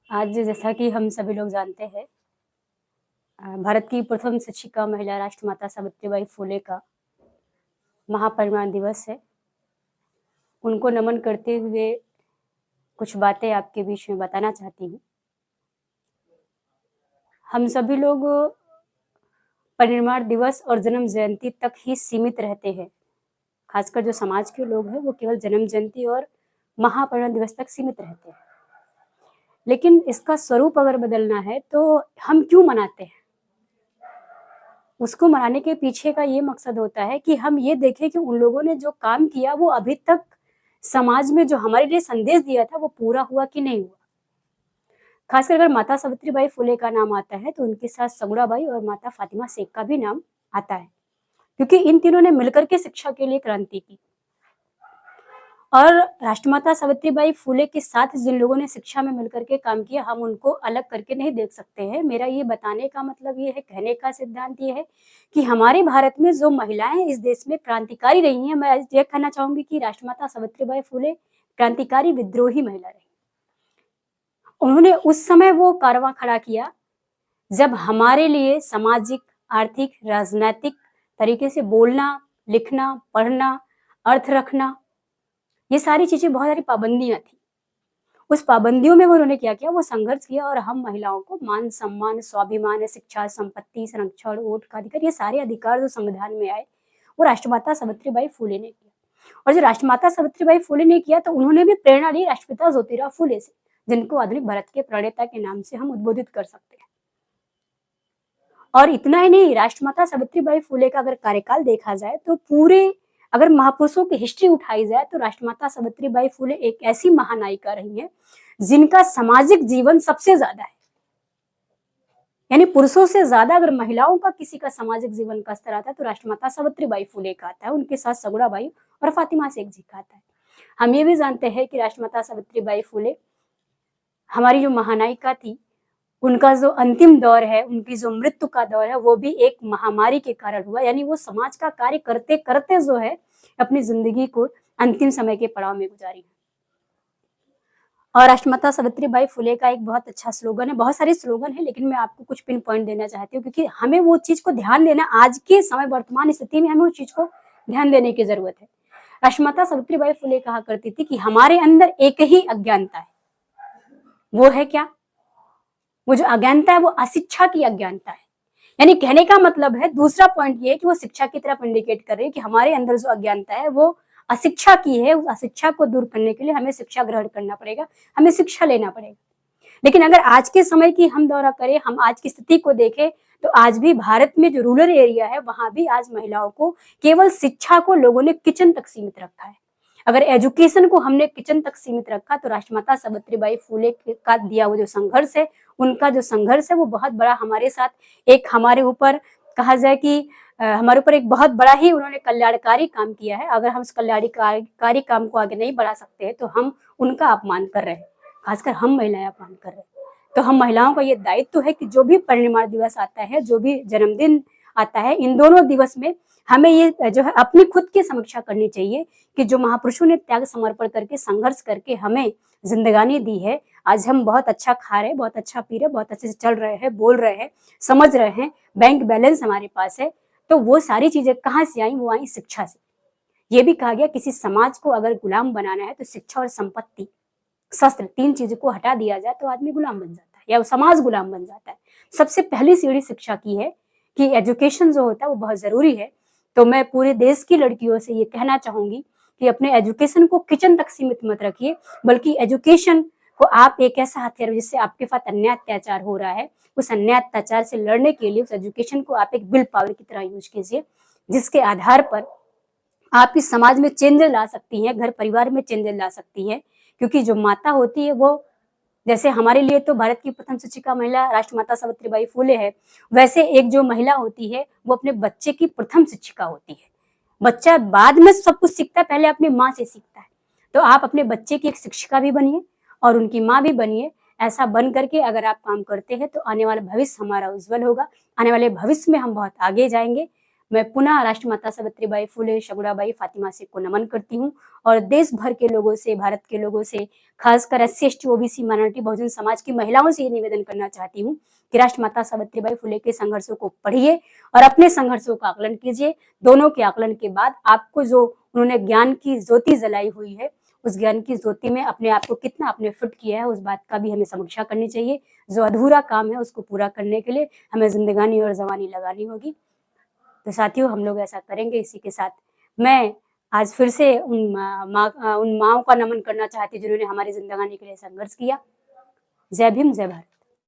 आज जैसा कि हम सभी लोग जानते हैं, भारत की प्रथम शिक्षिका महिला राष्ट्रमाता सावित्रीबाई फुले का महापरिनिर्वाण दिवस है। उनको नमन करते हुए कुछ बातें आपके बीच में बताना चाहती हूँ। हम सभी लोग परिनिर्वाण दिवस और जन्म जयंती तक ही सीमित रहते हैं। खासकर जो समाज के लोग हैं वो केवल जन्म जयंती और महापरिनिर्वाण दिवस तक सीमित रहते हैं। लेकिन इसका स्वरूप अगर बदलना है तो हम क्यों मनाते हैं? उसको मनाने के पीछे का ये मकसद होता है कि हम ये देखें कि उन लोगों ने जो काम किया वो अभी तक समाज में जो हमारे लिए संदेश दिया था वो पूरा हुआ कि नहीं हुआ। खासकर अगर माता सावित्रीबाई फुले का नाम आता है तो उनके साथ सगुड़ाबाई और माता फातिमा शेख का भी नाम आता है, क्योंकि इन तीनों ने मिलकर के शिक्षा के लिए क्रांति की। और राष्ट्रमाता सावित्रीबाई फुले के साथ जिन लोगों ने शिक्षा में मिलकर के काम किया, हम उनको अलग करके नहीं देख सकते हैं। मेरा ये बताने का मतलब ये है, कहने का सिद्धांत ये है कि हमारे भारत में जो महिलाएं इस देश में क्रांतिकारी रही हैं, मैं ये कहना चाहूंगी कि राष्ट्रमाता सावित्रीबाई फुले क्रांतिकारी विद्रोही महिला रही। उन्होंने उस समय वो कारवां खड़ा किया जब हमारे लिए सामाजिक, आर्थिक, राजनैतिक तरीके से बोलना, लिखना, पढ़ना, अर्थ रखना, ये सारी चीजें बहुत सारी पाबंदियां थी। उस पाबंदियों में उन्होंने क्या किया, वो संघर्ष किया और हम महिलाओं को मान सम्मान, स्वाभिमान, शिक्षा, संपत्ति, संरक्षण, वोट का अधिकार, ये सारे अधिकार जो संविधान में आए वो राष्ट्रमाता सावित्रीबाई फुले ने किया। और जो राष्ट्रमाता सावित्रीबाई फुले ने किया तो उन्होंने भी प्रेरणा ली राष्ट्रपिता ज्योतिराव फुले से, जिनको आधुनिक भारत के प्रणेता के नाम से हम उद्बोधित कर सकते हैं। और इतना ही नहीं, राष्ट्रमाता सावित्रीबाई फुले का अगर कार्यकाल देखा जाए तो पूरे, अगर महापुरुषों की हिस्ट्री उठाई जाए तो राष्ट्रमाता सावित्रीबाई फुले एक ऐसी महानायिका रही है जिनका सामाजिक जीवन सबसे ज्यादा है। यानी पुरुषों से ज्यादा अगर महिलाओं का किसी का सामाजिक जीवन का स्तर आता है तो राष्ट्रमाता सावित्रीबाई फुले का आता है, उनके साथ सगुड़ाबाई और फातिमा शेख जी का आता है। हम ये भी जानते हैं कि राष्ट्रमाता सावित्रीबाई फुले हमारी जो महानायिका थी, उनका जो अंतिम दौर है, उनकी जो मृत्यु का दौर है, वो भी एक महामारी के कारण हुआ। यानी वो समाज का कार्य करते करते जो है अपनी जिंदगी को अंतिम समय के पड़ाव में गुजारी। और राष्ट्रमाता सावित्रीबाई फुले का एक बहुत अच्छा स्लोगन है, बहुत सारे स्लोगन है, लेकिन मैं आपको कुछ पिन पॉइंट देना चाहती हूँ, क्योंकि हमें वो चीज को ध्यान देना, आज के समय वर्तमान स्थिति में हमें उस चीज को ध्यान देने की जरूरत है। राष्ट्रमाता सावित्रीबाई फुले कहा करती थी कि हमारे अंदर एक ही अज्ञानता है। वो है क्या? वो जो अज्ञानता है वो अशिक्षा की अज्ञानता है। यानी कहने का मतलब है, दूसरा पॉइंट ये है कि वो शिक्षा की तरफ इंडिकेट कर रही है कि हमारे अंदर जो अज्ञानता है वो अशिक्षा की है। उस अशिक्षा को दूर करने के लिए हमें शिक्षा ग्रहण करना पड़ेगा, हमें शिक्षा लेना पड़ेगा। लेकिन अगर आज के समय की हम दौरा करें, हम आज की स्थिति को देखें, तो आज भी भारत में जो रूरल एरिया है वहां भी आज महिलाओं को केवल शिक्षा को लोगों ने किचन तक सीमित रखा है। अगर एजुकेशन को हमने किचन तक सीमित रखा तो राष्ट्रमाता सावित्रीबाई फुले का दिया हुआ जो संघर्ष है, उनका जो संघर्ष है वो बहुत बड़ा हमारे साथ, एक हमारे ऊपर कहा जाए कि हमारे ऊपर एक बहुत बड़ा ही उन्होंने कल्याणकारी काम किया है। अगर हम उस कल्याणकारी काम को आगे नहीं बढ़ा सकते हैं तो हम उनका अपमान कर रहे हैं, खासकर हम महिलाएं अपमान कर रहे हैं। तो हम महिलाओं का ये दायित्व है कि जो भी परिनिर्वाण दिवस आता है, जो भी जन्मदिन आता है, इन दोनों दिवस में हमें ये जो है अपनी खुद की समीक्षा करनी चाहिए कि जो महापुरुषों ने त्याग समर्पण करके, संघर्ष करके हमें जिंदगानी दी है, आज हम बहुत अच्छा खा रहे हैं, बहुत अच्छा पी रहे, बहुत अच्छे से चल रहे हैं, बोल रहे हैं, समझ रहे हैं, बैंक बैलेंस हमारे पास है, तो वो सारी चीजें कहाँ से आई? वो आई शिक्षा से। ये भी कहा गया किसी समाज को अगर गुलाम बनाना है तो शिक्षा और संपत्ति, शस्त्र, तीन चीजों को हटा दिया जाए तो आदमी गुलाम बन जाता है या समाज गुलाम बन जाता है। सबसे पहली सीढ़ी शिक्षा की है कि एजुकेशन जो होता है वो बहुत जरूरी है। तो मैं पूरे देश की लड़कियों से ये कहना चाहूंगी कि अपने एजुकेशन को किचन तक सीमित मत रखिए, बल्कि एजुकेशन को आप एक ऐसा हथियार, जिससे आपके साथ अन्याय अत्याचार हो रहा है, उस अन्याय अत्याचार से लड़ने के लिए उस एजुकेशन को आप एक विल पावर की तरह यूज कीजिए, जिसके आधार पर आप इस समाज में चेंज ला सकती हैं, घर परिवार में चेंज ला सकती हैं। क्योंकि जो माता होती है वो, जैसे हमारे लिए तो भारत की प्रथम शिक्षिका महिला राष्ट्रमाता सावित्रीबाई फुले है, वैसे एक जो महिला होती है वो अपने बच्चे की प्रथम शिक्षिका होती है। बच्चा बाद में सब कुछ सीखता है, पहले अपनी माँ से सीखता है। तो आप अपने बच्चे की एक शिक्षिका भी बनिए और उनकी माँ भी बनिए। ऐसा बन करके अगर आप काम करते हैं तो आने वाला भविष्य हमारा उज्जवल होगा, आने वाले भविष्य में हम बहुत आगे जाएंगे। मैं पुनः राष्ट्रमाता सावित्रीबाई फुले, शगुड़ाबाई, फातिमा शेख को नमन करती हूँ और देश भर के लोगों से, भारत के लोगों से, खासकर SC, ST, OBC, minority, Bahujan Samaj की महिलाओं से ये निवेदन करना चाहती हूँ कि राष्ट्रमाता सावित्रीबाई फुले के संघर्षों को पढ़िए और अपने संघर्षों का आकलन कीजिए। दोनों के आकलन के बाद आपको जो उन्होंने ज्ञान की ज्योति जलाई हुई है, उस ज्ञान की ज्योति में अपने आप को कितना आपने फिट किया है, उस बात का भी हमें समीक्षा करनी चाहिए। जो अधूरा काम है उसको पूरा करने के लिए हमें जिंदगानी और जवानी लगानी होगी। तो साथियों, हम लोग ऐसा करेंगे। इसी के साथ मैं आज फिर से उन माँओं का नमन करना चाहती हूँ जिन्होंने हमारी जिंदगानी के लिए संघर्ष किया। जय भीम, जय भारत।